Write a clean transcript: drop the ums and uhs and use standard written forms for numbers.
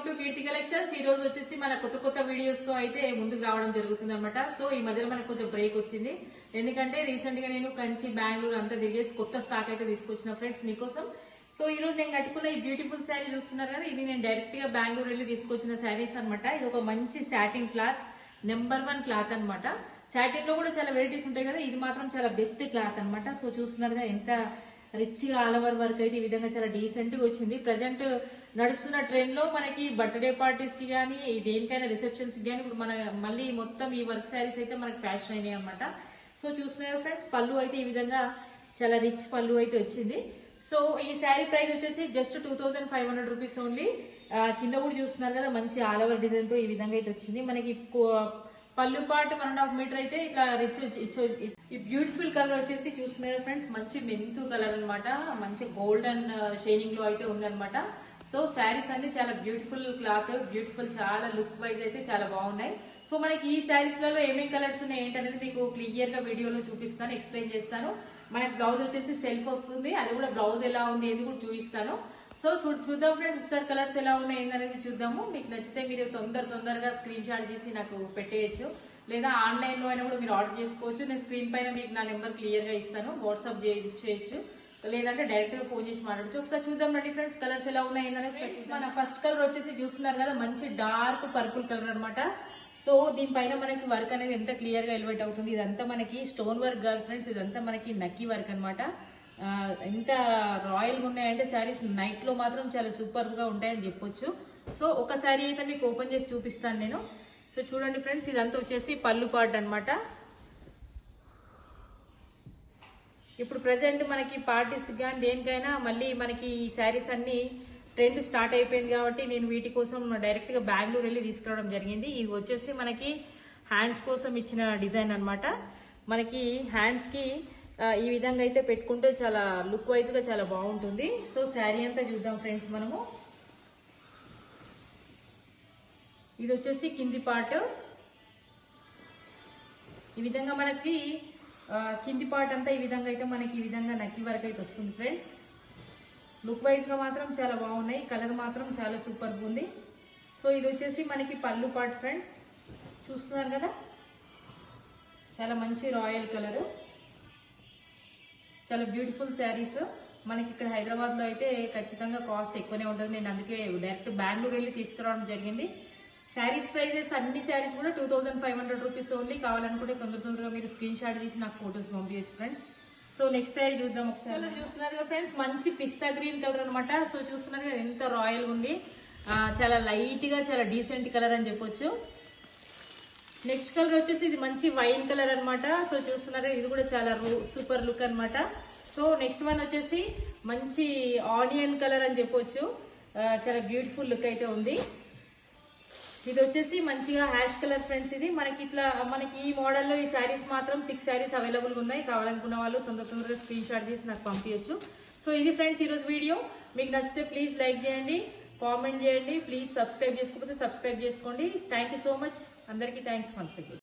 To Keerthi collections. ఈ రోజు వచ్చేసి మన కొత్త కొత్త వీడియోస్ తో అయితే ముందుకు రావడం జరుగుతుంది అనమాట. సో ఈ మధ్యలో మనకు కొంచెం బ్రేక్ వచ్చింది, ఎందుకంటే రీసెంట్ గా నేను కంచి బెంగళూరు అంతా తిరిగేసి కొత్త స్టాక్ అయితే తీసుకొచ్చిన ఫ్రెండ్స్ మీకోసం. సో ఈ రోజు నేను కట్టుకున్న ఈ బ్యూటిఫుల్ శారీ చూస్తున్నారు కదా, ఇది నేను డైరెక్ట్ గా బెంగళూరు వెళ్ళి తీసుకొచ్చిన శారీస్ అనమాట. ఇది ఒక మంచి సాటిన్ క్లాత్, నెంబర్ 1 క్లాత్ అనమాట. సాటిన్ లో కూడా చాలా వెరైటీస్ ఉంటాయి కదా, ఇది మాత్రం చాలా బెస్ట్ క్లాత్ అనమాట. సో చూస్తున్నారుగా ఎంత రిచ్ గా ఆల్ ఓవర్ వర్క్ అయితే ఈ విధంగా చాలా డీసెంట్ గా వచ్చింది. ప్రజెంట్ నడుస్తున్న ట్రెండ్ లో మనకి బర్త్డే పార్టీస్ కి గానీ దేనికైనా రిసెప్షన్స్ కి గానీ ఇప్పుడు మన మళ్ళీ మొత్తం ఈ వర్క్ శారీస్ అయితే మనకి ఫ్యాషన్ అయినాయి అనమాట. సో చూస్తున్నారు ఫ్రెండ్స్, పళ్ళు అయితే ఈ విధంగా చాలా రిచ్ పళ్ళు అయితే వచ్చింది. సో ఈ శారీ ప్రైస్ వచ్చేసి జస్ట్ 2500 రూపీస్ ఓన్లీ. కింద కూడా చూస్తున్నారు కదా, మంచి ఆల్ ఓవర్ డిజైన్ తో ఈ విధంగా అయితే వచ్చింది. మనకి పళ్ళు పాటు 1.5 మీటర్ అయితే ఇట్లా రిచ్ ఈ బ్యూటిఫుల్ కలర్ వచ్చేసి చూస్తున్నారు ఫ్రెండ్స్, మంచి మెంతు కలర్ అనమాట. మంచి గోల్డెన్ షైనింగ్ లో అయితే ఉందన్నమాట. సో శారీస్ అన్ని చాలా బ్యూటిఫుల్ క్లాత్, బ్యూటిఫుల్, చాలా లుక్ వైజ్ అయితే చాలా బాగున్నాయి. సో మనకి ఈ శారీస్ లలో ఏమేమి కలర్స్ ఉన్నాయి ఏంటనేది మీకు క్లియర్ గా వీడియోలో చూపిస్తాను, ఎక్స్ప్లెయిన్ చేస్తాను. మనకి బ్లౌజ్ వచ్చేసి సెల్ఫ్ వస్తుంది, అది కూడా బ్లౌజ్ ఎలా ఉంది ఏది కూడా చూపిస్తాను. సో చూద్దాం ఫ్రెండ్స్, ఒకసారి కలర్స్ ఎలా ఉన్నాయి ఏందనేది చూద్దాము. మీకు నచ్చితే మీరు తొందరగా స్క్రీన్ షాట్ తీసి నాకు పెట్టేయచ్చు, లేదా ఆన్లైన్ లో అయినా కూడా మీరు ఆర్డర్ చేసుకోవచ్చు. నేను స్క్రీన్ పైన మీకు నా నెంబర్ క్లియర్ గా ఇస్తాను, వాట్సాప్ చేయొచ్చు, లేదంటే డైరెక్ట్ గా ఫోన్ చేసి మాట్లాడచ్చు. ఒకసారి చూద్దాం రండి ఫ్రెండ్స్, కలర్స్ ఎలా ఉన్నాయి ఏందని ఒకసారి. మన ఫస్ట్ కలర్ వచ్చేసి చూస్తున్నారు కదా, మంచి డార్క్ పర్పుల్ కలర్ అనమాట. సో దీనిపైన మనకి వర్క్ అనేది ఎంత క్లియర్ గా ఎలివేట్ అవుతుంది. ఇదంతా మనకి స్టోన్ వర్క్ కాదు ఫ్రెండ్స్, ఇదంతా మనకి నక్కీ వర్క్ అనమాట. ఎంత రాయల్ గా ఉన్నాయంటే శారీస్ నైట్ లో మాత్రం చాలా సూపర్ గా ఉంటాయని చెప్పొచ్చు. సో ఒక శారీ అయితే మీకు ఓపెన్ చేసి చూపిస్తాను నేను. సో చూడండి ఫ్రెండ్స్, ఇదంతా వచ్చేసి పళ్ళు పార్ట్ అనమాట. ఇప్పుడు ప్రజెంట్ మనకి పార్టీస్ కానీ దేనికైనా మళ్ళీ మనకి ఈ శారీస్ అన్ని ట్రెండ్ స్టార్ట్ అయిపోయింది కాబట్టి నేను వీటి కోసం డైరెక్ట్ గా బెంగళూరు వెళ్ళి తీసుకురావడం జరిగింది. ఇది వచ్చేసి మనకి హ్యాండ్స్ కోసం ఇచ్చిన డిజైన్ అనమాట. మనకి హ్యాండ్స్ కి ఈ విధంగా అయితే పెట్టుకుంటే చాలా లుక్ వైజ్ గా చాలా బాగుంటుంది. సో శారీ అంతా చూద్దాం ఫ్రెండ్స్ మనము. ఇది వచ్చేసి కింది పార్ట్, ఈ విధంగా మనకి కింది పార్ట్ అంతా ఈ విధంగా అయితే మనకి ఈ విధంగా నక్కి వరకు అయితే వస్తుంది ఫ్రెండ్స్. లుక్ వైజ్ గా మాత్రం చాలా బాగున్నాయి, కలర్ మాత్రం చాలా సూపర్ గా ఉంది. సో ఇది వచ్చేసి మనకి పళ్ళు పార్ట్ ఫ్రెండ్స్, చూస్తున్నారు కదా, చాలా మంచి రాయల్ కలర్, చాలా బ్యూటిఫుల్ శారీస్. మనకి ఇక్కడ హైదరాబాద్ లో అయితే ఖచ్చితంగా కాస్ట్ ఎక్కువనే ఉంటుంది, నేను అందుకే డైరెక్ట్ బెంగళూరు వెళ్ళి తీసుకురావడం జరిగింది. శారీస్ ప్రైజెస్ అన్ని శారీస్ కూడా 2500 రూపీస్ ఓన్లీ. కావాలనుకుంటే తొందరగా మీరు స్క్రీన్ షాట్ తీసి నాకు ఫొటోస్ పంపించచ్చు ఫ్రెండ్స్. సో నెక్స్ట్ శారీ చూద్దాం ఒకసారి. చూస్తున్నారు కదా ఫ్రెండ్స్, మంచి పిస్తా గ్రీన్ కలర్ అనమాట. సో చూస్తున్నారు కదా ఎంత రాయల్ గా ఉంది, చాలా లైట్ గా చాలా డీసెంట్ కలర్ అని చెప్పొచ్చు. నెక్స్ట్ కలర్ వచ్చేసి ఇది మంచి వైన్ కలర్ అనమాట. సో చూస్తున్నారు ఇది కూడా చాలా సూపర్ లుక్ అనమాట. సో నెక్స్ట్ వన్ వచ్చేసి మంచి ఆనియన్ కలర్ అని చెప్పొచ్చు, చాలా బ్యూటిఫుల్ లుక్ అయితే ఉంది. ఇది వచ్చేసి మంచిగా హ్యాష్ కలర్ ఫ్రెండ్స్. ఇది మనకి ఇట్లా మనకి ఈ మోడల్లో ఈ శారీస్ మాత్రం 6 శారీస్ అవైలబుల్ గా ఉన్నాయి. కావాలనుకున్న వాళ్ళు తొందరగా స్క్రీన్ షాట్ తీసి నాకు పంపించచ్చు. సో ఇది ఫ్రెండ్స్ ఈరోజు వీడియో. మీకు నచ్చితే ప్లీజ్ లైక్ చేయండి, కామెంట్ చేయండి, ప్లీజ్ సబ్స్క్రైబ్ చేసుకోకపోతే సబ్స్క్రైబ్ చేసుకోండి. థ్యాంక్ యూ సో మచ్, అందరికీ థ్యాంక్స్ వన్స్ అగైన్.